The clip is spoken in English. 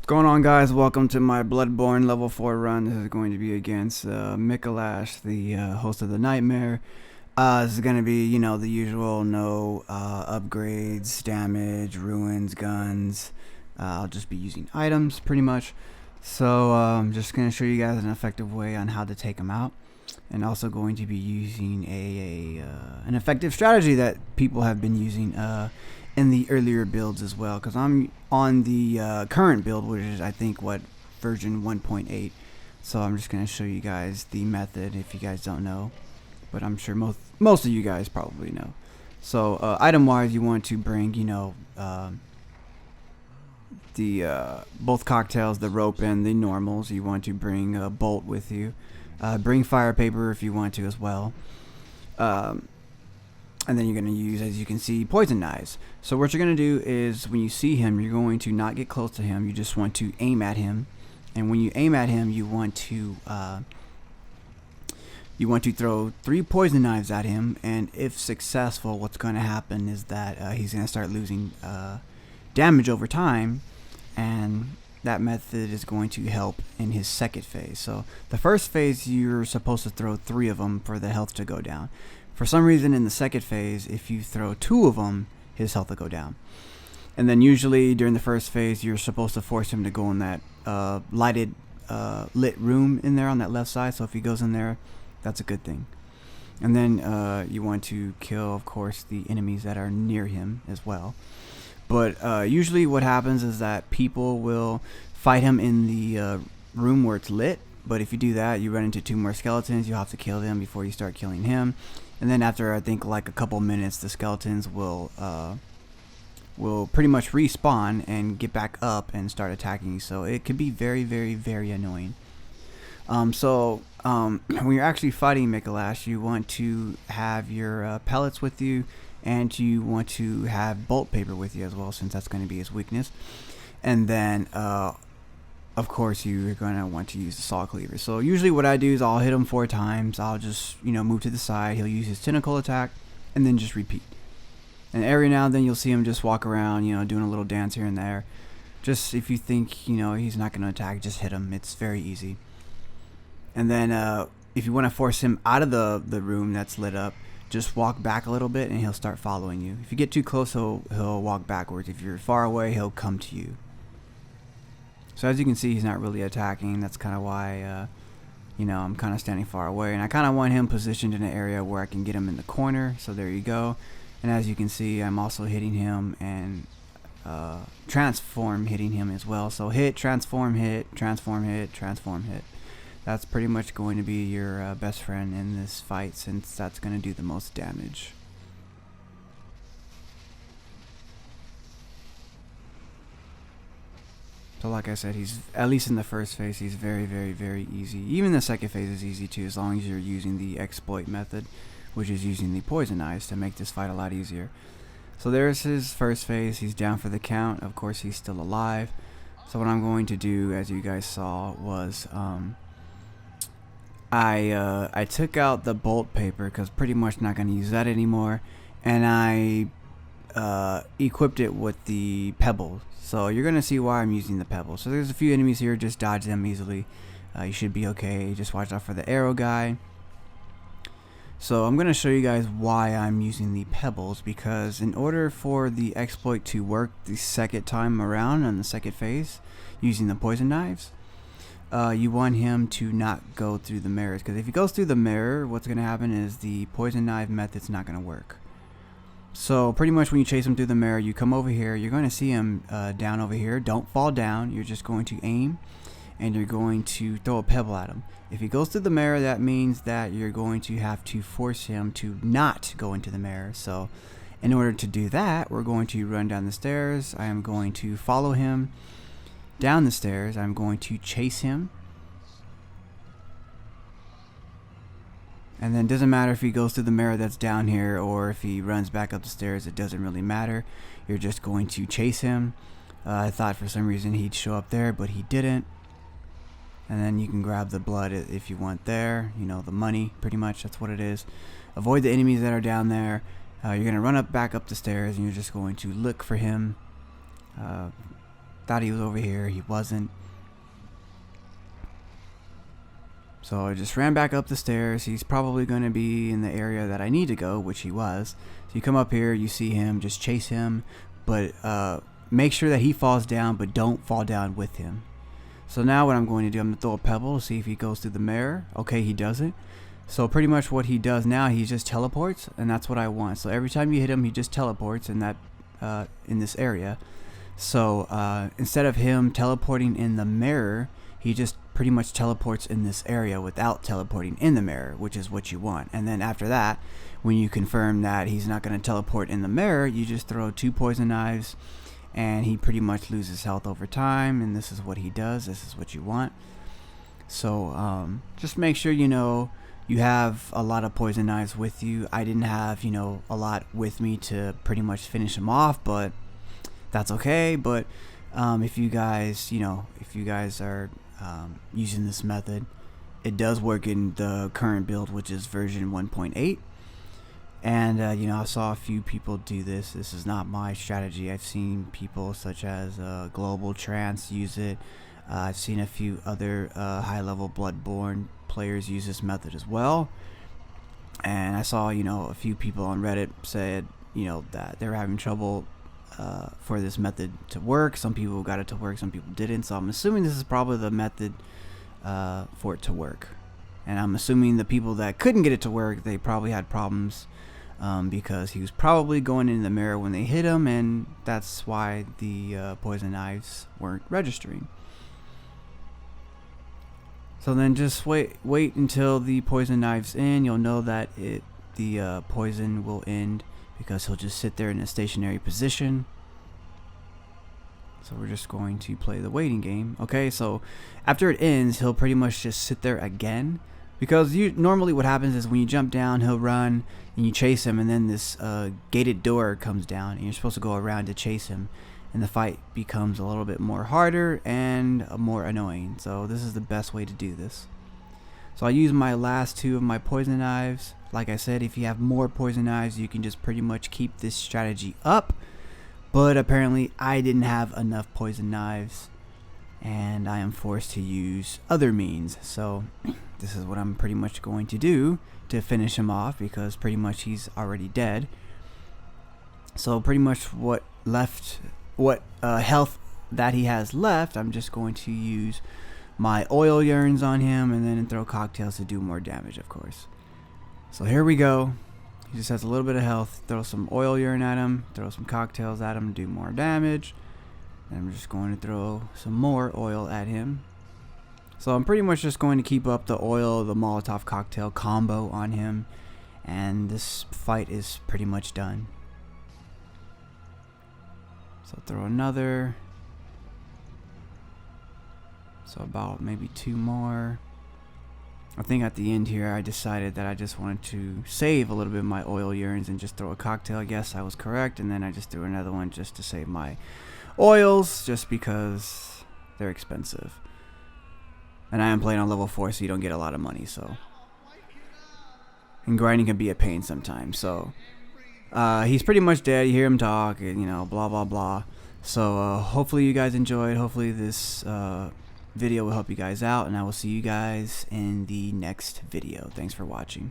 What's going on, guys? Welcome to my Bloodborne level 4 run. This is going to be against Micolash, the host of the Nightmare. This is going to be, the usual no upgrades, damage, ruins, guns. I'll just be using items, pretty much. So I'm just going to show you guys an effective way on how to take them out. And also going to be using an effective strategy that people have been using in the earlier builds as well, because I'm on the current build, which is I think version 1.8. So I'm just going to show you guys the method if you guys don't know, but I'm sure most of you guys probably know. So item wise, you want to bring the both cocktails, the rope and the normals. You want to bring a bolt with you. Bring fire paper if you want to as well. And then you're going to use, as you can see, poison knives. So what you're going to do is when you see him, you're going to not get close to him. You just want to aim at him. And when you aim at him, you want to throw 3 poison knives at him. And if successful, what's going to happen is that he's going to start losing damage over time. And that method is going to help in his second phase. So the first phase, you're supposed to throw 3 of them for the health to go down. For some reason in the second phase, if you throw 2 of them, his health will go down. And then usually during the first phase, you're supposed to force him to go in that lit room in there on that left side. So if he goes in there, that's a good thing. And then you want to kill, of course, the enemies that are near him as well. But usually what happens is that people will fight him in the room where it's lit. But if you do that, you run into 2 more skeletons. You'll have to kill them before you start killing him. And then after, I think, like a couple minutes, the skeletons will pretty much respawn and get back up and start attacking you. So it can be very, very, very annoying. When you're actually fighting Micolash, you want to have your pellets with you, and you want to have bolt paper with you as well, since that's going to be his weakness. And then of course, you're going to want to use the saw cleaver. So usually what I do is I'll hit him 4 times. I'll just, move to the side. He'll use his tentacle attack and then just repeat. And every now and then you'll see him just walk around, doing a little dance here and there. Just if you think, he's not going to attack, just hit him. It's very easy. And then if you want to force him out of the room that's lit up, just walk back a little bit and he'll start following you. If you get too close, he'll walk backwards. If you're far away, he'll come to you. So as you can see, he's not really attacking. That's kind of why, I'm kind of standing far away. And I kind of want him positioned in an area where I can get him in the corner. So there you go. And as you can see, I'm also hitting him and transform hitting him as well. So hit, transform, hit, transform, hit, transform, hit. That's pretty much going to be your best friend in this fight, since that's going to do the most damage. So like I said, he's, at least in the first phase, he's very, very, very easy. Even the second phase is easy too, as long as you're using the exploit method, which is using the poison knives to make this fight a lot easier. So there's his first phase. He's down for the count. Of course, he's still alive. So what I'm going to do, as you guys saw, was I took out the bolt paper, because pretty much not going to use that anymore, and I equipped it with the pebbles. So you're going to see why I'm using the pebbles. So there's a few enemies here, just dodge them easily. You should be okay. Just watch out for the arrow guy. So I'm going to show you guys why I'm using the pebbles, because in order for the exploit to work the second time around on the second phase using the poison knives, you want him to not go through the mirrors, because if he goes through the mirror, what's going to happen is the poison knife method's not going to work. So pretty much when you chase him through the mirror, you come over here, you're going to see him down over here. Don't fall down. You're just going to aim, and you're going to throw a pebble at him. If he goes through the mirror, that means that you're going to have to force him to not go into the mirror. So in order to do that, we're going to run down the stairs. I am going to follow him down the stairs. I'm going to chase him. And then it doesn't matter if he goes through the mirror that's down here or if he runs back up the stairs. It doesn't really matter. You're just going to chase him. I thought for some reason he'd show up there, but he didn't. And then you can grab the blood if you want there. The money, pretty much. That's what it is. Avoid the enemies that are down there. You're going to run back up the stairs, and you're just going to look for him. Thought he was over here. He wasn't. So I just ran back up the stairs. He's probably going to be in the area that I need to go, which he was. So you come up here, you see him, just chase him, but make sure that he falls down, but don't fall down with him. So now what I'm going to do, I'm going to throw a pebble to see if he goes through the mirror. Okay, he doesn't. So pretty much what he does now, he just teleports, and that's what I want. So every time you hit him, he just teleports in that in this area. So instead of him teleporting in the mirror, he just pretty much teleports in this area without teleporting in the mirror, which is what you want. And then after that, when you confirm that he's not going to teleport in the mirror, you just throw 2 poison knives, and he pretty much loses health over time. And this is what he does. This is what you want. So just make sure you have a lot of poison knives with you. I didn't have a lot with me to pretty much finish him off, but that's okay. But if you guys are using this method, it does work in the current build, which is version 1.8. And I saw a few people do this. This is not my strategy. I've seen people such as Global Trance use it. I've seen a few other high-level Bloodborne players use this method as well. And I saw a few people on Reddit said that they were having trouble for this method to work. Some people got it to work, some people didn't. So I'm assuming this is probably the method for it to work. And I'm assuming the people that couldn't get it to work, they probably had problems because he was probably going in the mirror when they hit him, and that's why the poison knives weren't registering. So then just wait until the poison knife's in. You'll know that the poison will end, because he'll just sit there in a stationary position. So we're just going to play the waiting game. Okay, so after it ends, he'll pretty much just sit there again, because normally what happens is when you jump down, he'll run and you chase him, and then this gated door comes down, and you're supposed to go around to chase him, and the fight becomes a little bit more harder and more annoying. So this is the best way to do this. So I use my last 2 of my poison knives. Like I said, if you have more poison knives, you can just pretty much keep this strategy up. But apparently I didn't have enough poison knives, and I am forced to use other means. So this is what I'm pretty much going to do to finish him off, because pretty much he's already dead. So pretty much what health that he has left, I'm just going to use my oil urns on him, and then throw cocktails to do more damage, of course. So here we go. He just has a little bit of health. Throw some oil urine at him, throw some cocktails at him, do more damage. And I'm just going to throw some more oil at him. So I'm pretty much just going to keep up the oil, the Molotov cocktail combo on him, and this fight is pretty much done. So throw another. So about maybe 2 more. I think at the end here I decided that I just wanted to save a little bit of my oil urines and just throw a cocktail. Yes, I was correct. And then I just threw another one just to save my oils, just because they're expensive. And I am playing on level 4, so you don't get a lot of money. So, and grinding can be a pain sometimes. So he's pretty much dead. You hear him talk, and blah blah blah. So hopefully you guys enjoyed. Hopefully this video will help you guys out, and I will see you guys in the next video. Thanks for watching.